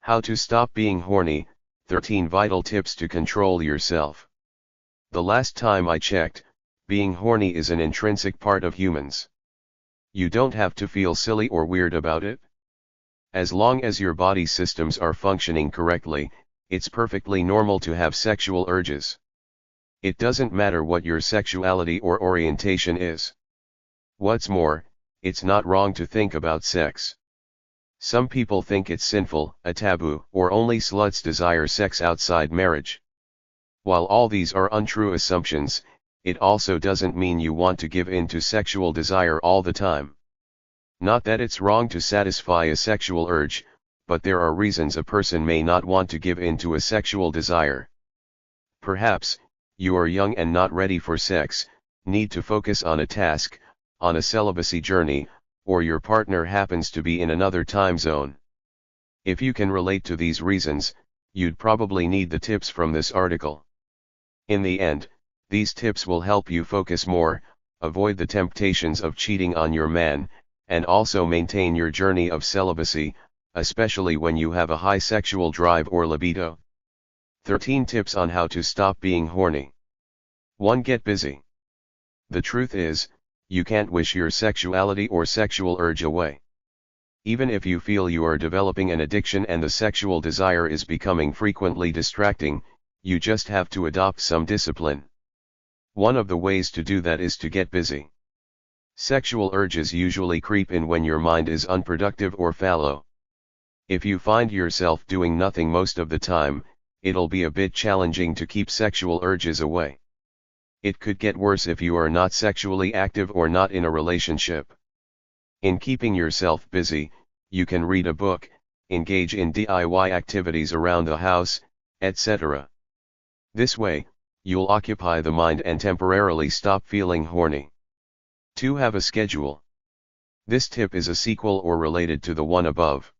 How to stop being horny, 13 vital tips to control yourself. The last time I checked, being horny is an intrinsic part of humans. You don't have to feel silly or weird about it. As long as your body systems are functioning correctly, it's perfectly normal to have sexual urges. It doesn't matter what your sexuality or orientation is. What's more, it's not wrong to think about sex. Some people think it's sinful, a taboo, or only sluts desire sex outside marriage. While all these are untrue assumptions, it also doesn't mean you want to give in to sexual desire all the time. Not that it's wrong to satisfy a sexual urge, but there are reasons a person may not want to give in to a sexual desire. Perhaps, you are young and not ready for sex, need to focus on a task, on a celibacy journey, or your partner happens to be in another time zone. If you can relate to these reasons, you'd probably need the tips from this article. In the end, these tips will help you focus more, avoid the temptations of cheating on your man, and also maintain your journey of celibacy, especially when you have a high sexual drive or libido. 13 tips on how to stop being horny. 1. Get busy. The truth is, you can't wish your sexuality or sexual urge away. Even if you feel you are developing an addiction and the sexual desire is becoming frequently distracting, you just have to adopt some discipline. One of the ways to do that is to get busy. Sexual urges usually creep in when your mind is unproductive or fallow. If you find yourself doing nothing most of the time, it'll be a bit challenging to keep sexual urges away. It could get worse if you are not sexually active or not in a relationship. In keeping yourself busy, you can read a book, engage in DIY activities around the house, etc. This way, you'll occupy the mind and temporarily stop feeling horny. 2. Have a schedule. This tip is a sequel or related to the one above.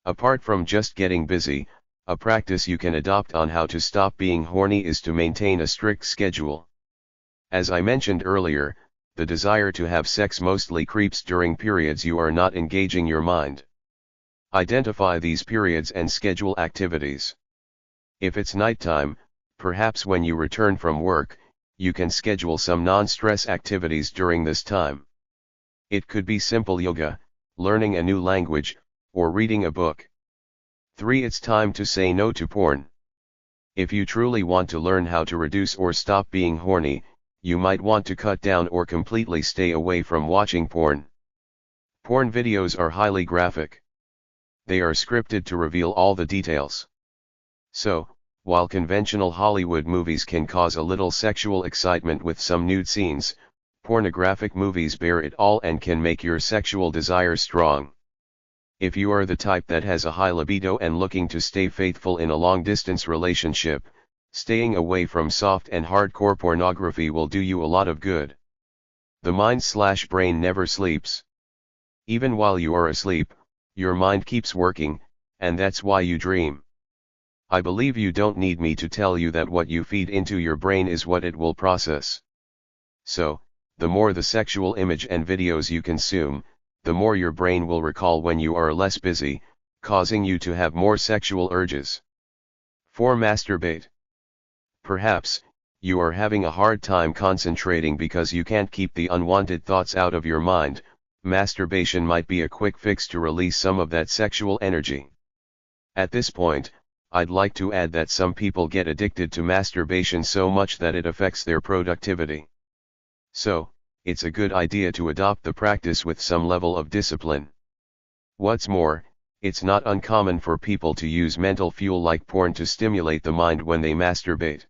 Apart from just getting busy, a practice you can adopt on how to stop being horny is to maintain a strict schedule. As I mentioned earlier, the desire to have sex mostly creeps during periods you are not engaging your mind. Identify these periods and schedule activities. If it's nighttime, perhaps when you return from work, you can schedule some non-stress activities during this time. It could be simple yoga, learning a new language, or reading a book. 3. It's time to say no to porn. If you truly want to learn how to reduce or stop being horny, you might want to cut down or completely stay away from watching porn. Porn videos are highly graphic. They are scripted to reveal all the details. So, while conventional Hollywood movies can cause a little sexual excitement with some nude scenes, pornographic movies bear it all and can make your sexual desire strong. If you are the type that has a high libido and looking to stay faithful in a long-distance relationship, staying away from soft and hardcore pornography will do you a lot of good. The mind/brain never sleeps. Even while you are asleep, your mind keeps working, and that's why you dream. I believe you don't need me to tell you that what you feed into your brain is what it will process. So, the more the sexual image and videos you consume, the more your brain will recall when you are less busy, causing you to have more sexual urges. 4. Masturbate. Perhaps, you are having a hard time concentrating because you can't keep the unwanted thoughts out of your mind. Masturbation might be a quick fix to release some of that sexual energy. At this point, I'd like to add that some people get addicted to masturbation so much that it affects their productivity. So, it's a good idea to adopt the practice with some level of discipline. What's more, it's not uncommon for people to use mental fuel like porn to stimulate the mind when they masturbate.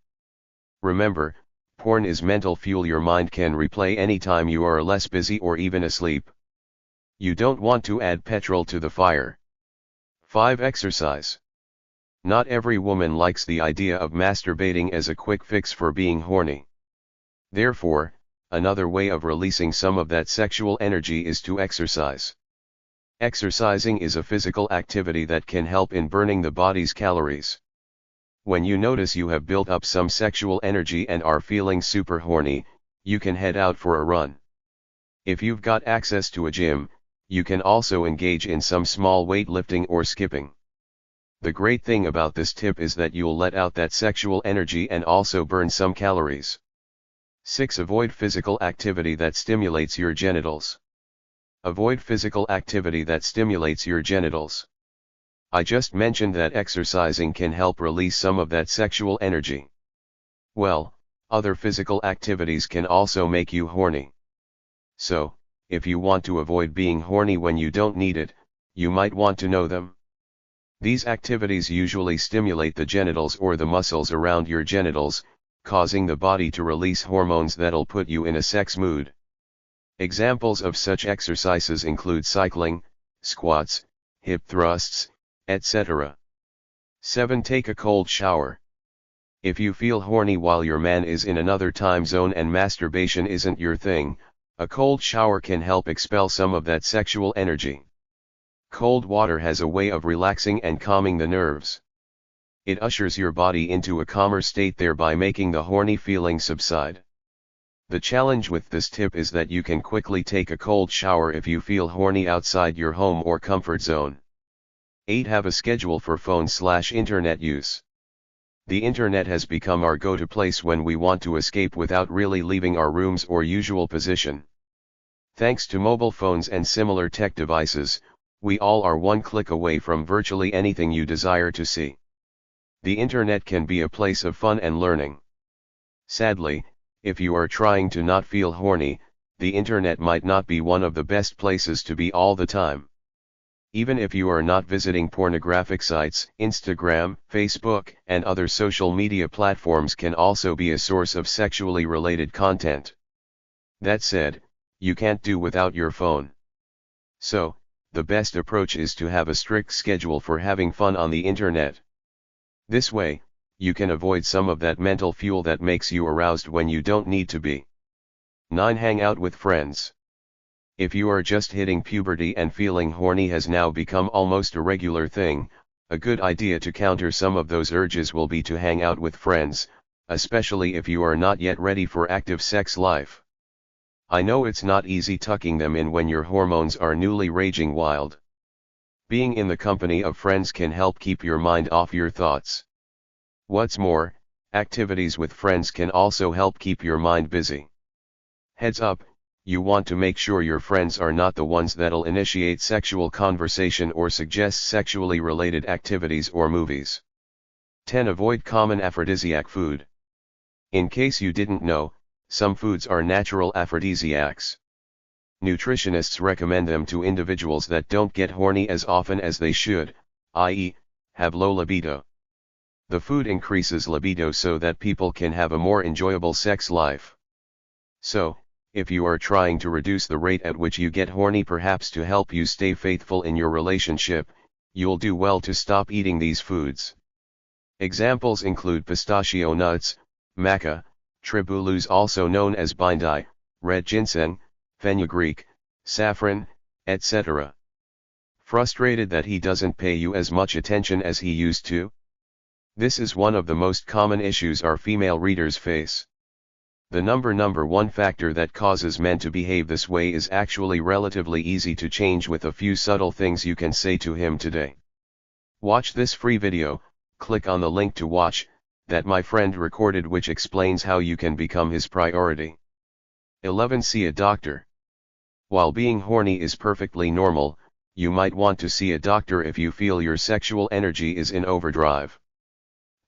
Remember, porn is mental fuel your mind can replay anytime you are less busy or even asleep. You don't want to add petrol to the fire. 5. Exercise. Not every woman likes the idea of masturbating as a quick fix for being horny. Therefore, another way of releasing some of that sexual energy is to exercise. Exercising is a physical activity that can help in burning the body's calories. When you notice you have built up some sexual energy and are feeling super horny, you can head out for a run. If you've got access to a gym, you can also engage in some small weightlifting or skipping. The great thing about this tip is that you'll let out that sexual energy and also burn some calories. 6. Avoid physical activity that stimulates your genitals. Avoid physical activity that stimulates your genitals. I just mentioned that exercising can help release some of that sexual energy. Well, other physical activities can also make you horny. So, if you want to avoid being horny when you don't need it, you might want to know them. These activities usually stimulate the genitals or the muscles around your genitals, causing the body to release hormones that'll put you in a sex mood. Examples of such exercises include cycling, squats, hip thrusts, etc. 7. Take a cold shower. If you feel horny while your man is in another time zone and masturbation isn't your thing, a cold shower can help expel some of that sexual energy. Cold water has a way of relaxing and calming the nerves. It ushers your body into a calmer state, thereby making the horny feeling subside. The challenge with this tip is that you can quickly take a cold shower if you feel horny outside your home or comfort zone. 8. Have a schedule for phone/internet use. The internet has become our go-to place when we want to escape without really leaving our rooms or usual position. Thanks to mobile phones and similar tech devices, we all are one click away from virtually anything you desire to see. The internet can be a place of fun and learning. Sadly, if you are trying to not feel horny, the internet might not be one of the best places to be all the time. Even if you are not visiting pornographic sites, Instagram, Facebook, and other social media platforms can also be a source of sexually related content. That said, you can't do without your phone. So, the best approach is to have a strict schedule for having fun on the internet. This way, you can avoid some of that mental fuel that makes you aroused when you don't need to be. 9. Hang out with friends. If you are just hitting puberty and feeling horny has now become almost a regular thing, a good idea to counter some of those urges will be to hang out with friends, especially if you are not yet ready for active sex life. I know it's not easy tucking them in when your hormones are newly raging wild. Being in the company of friends can help keep your mind off your thoughts. What's more, activities with friends can also help keep your mind busy. Heads up, you want to make sure your friends are not the ones that'll initiate sexual conversation or suggest sexually related activities or movies. 10. Avoid common aphrodisiac food. In case you didn't know, some foods are natural aphrodisiacs. Nutritionists recommend them to individuals that don't get horny as often as they should, i.e., have low libido. The food increases libido so that people can have a more enjoyable sex life. So, if you are trying to reduce the rate at which you get horny, perhaps to help you stay faithful in your relationship, you'll do well to stop eating these foods. Examples include pistachio nuts, maca, tribulus also known as bindi, red ginseng, fenugreek, saffron, etc. Frustrated that he doesn't pay you as much attention as he used to? This is one of the most common issues our female readers face. The number one factor that causes men to behave this way is actually relatively easy to change with a few subtle things you can say to him today. Watch this free video, click on the link to watch, that my friend recorded, which explains how you can become his priority. 11. See a doctor. While being horny is perfectly normal, you might want to see a doctor if you feel your sexual energy is in overdrive.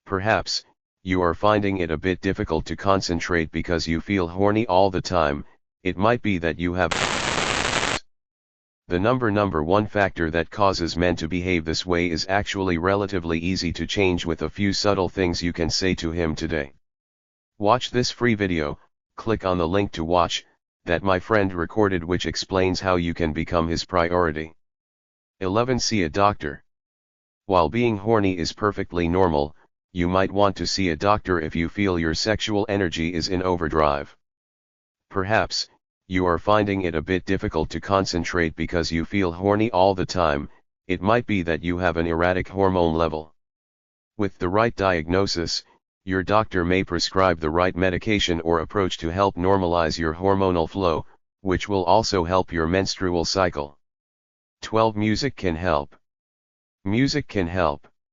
Perhaps, you are finding it a bit difficult to concentrate because you feel horny all the time. It might be that you have the number one factor that causes men to behave this way is actually relatively easy to change with a few subtle things you can say to him today. Watch this free video, click on the link to watch, that my friend recorded, which explains how you can become his priority. 11. See a doctor. While being horny is perfectly normal, you might want to see a doctor if you feel your sexual energy is in overdrive. Perhaps, you are finding it a bit difficult to concentrate because you feel horny all the time. It might be that you have an erratic hormone level. With the right diagnosis, your doctor may prescribe the right medication or approach to help normalize your hormonal flow, which will also help your menstrual cycle. 12. Music can help. Music can help.